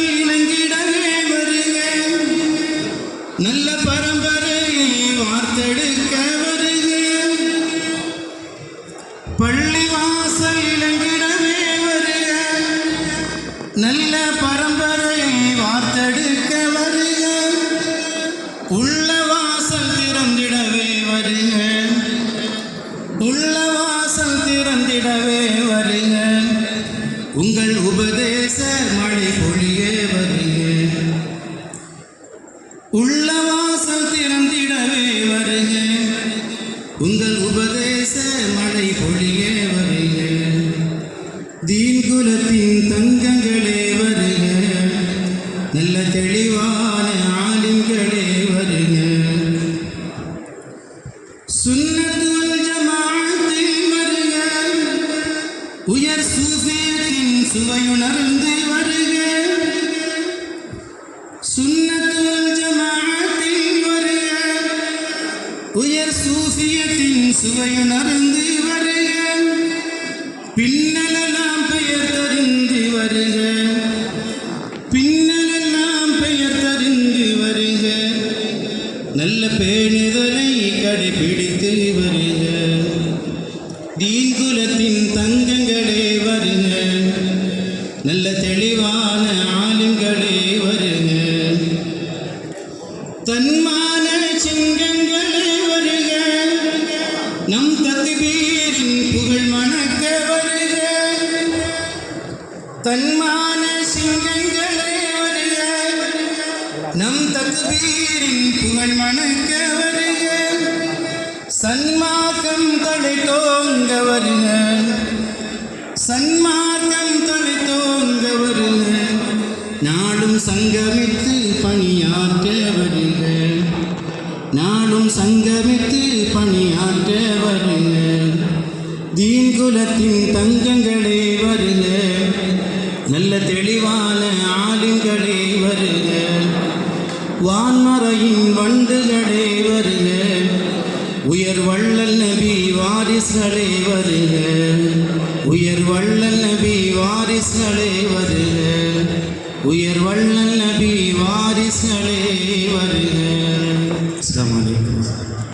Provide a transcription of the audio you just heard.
வாசல் இணங்கிடவே வருக நல்ல பரம்பரையை வார்த்தெடுக்க வருக பள்ளி வாசல் இணங்கிடவே வருக நல்ல பரம்பரையை வார்த்தெடுக்க வருக உள்ள வாசல் திறந்திடவே வருக உள்ள வாசல் திறந்திடவே வருக உங்கள் உபதேச மழை பொழியே வருக உள்ள வாசல் திறந்திடவே வருக உங்கள் உபதேச மழை பொழியே வருக தீன் குலத்தின் தங்கங்களே வருக நல்ல தெளிவான ஆலிம்களே வருக சுன்னத் வல் ஜமாஅத்தில் வருக உயர் சூஃபியத்தின் சுவையுணர்ந்து வருக சுன்னத் வல் ஜமாஅத்தில் வருக உயர் சூஃபியத்தின் சுவையுணர்ந்து வருக பின்னலெல்லாம் பெயர் தெரிந்து வருக பின்னலெல்லாம் பெயர் தெரிந்து வருக நல்ல பேணுதலை கடைபிடித்து வருக தீன் குலத்தின் தங்கங்களே வருக நல்ல தெளிவான ஆலிம்களே வருக தன்மான சிங்கங்களே வருக நம் தக்பீரின் புகழ் மணக்க வருக தன்மான சிங்கங்களே வருக நம் தக்பீரின் புகழ் மணக்க வருக சன்மார்க்கம் தலை தோங்க வருக சன்மார்க்கம் தலை தோங்க வருக நாளும் சங்கமித்து பணியாற்ற வருக நாளும் சங்கமித்து பணியாற்ற வருக தீன் குலத்தின் தங்கங்களே வருக நல்ல தெளிவான ஆலிம்களே வருக வான்மறையின் வண்டுகளே வருக உயர் வள்ளல் நபி வாரிசுகளே வருக உயர் வள்ளல் நபி வாரிசுகளே வருக உயர் வள்ளல் நபி வாரிசுகளே வருக. அஸ்ஸலாமு அலைக்கும்.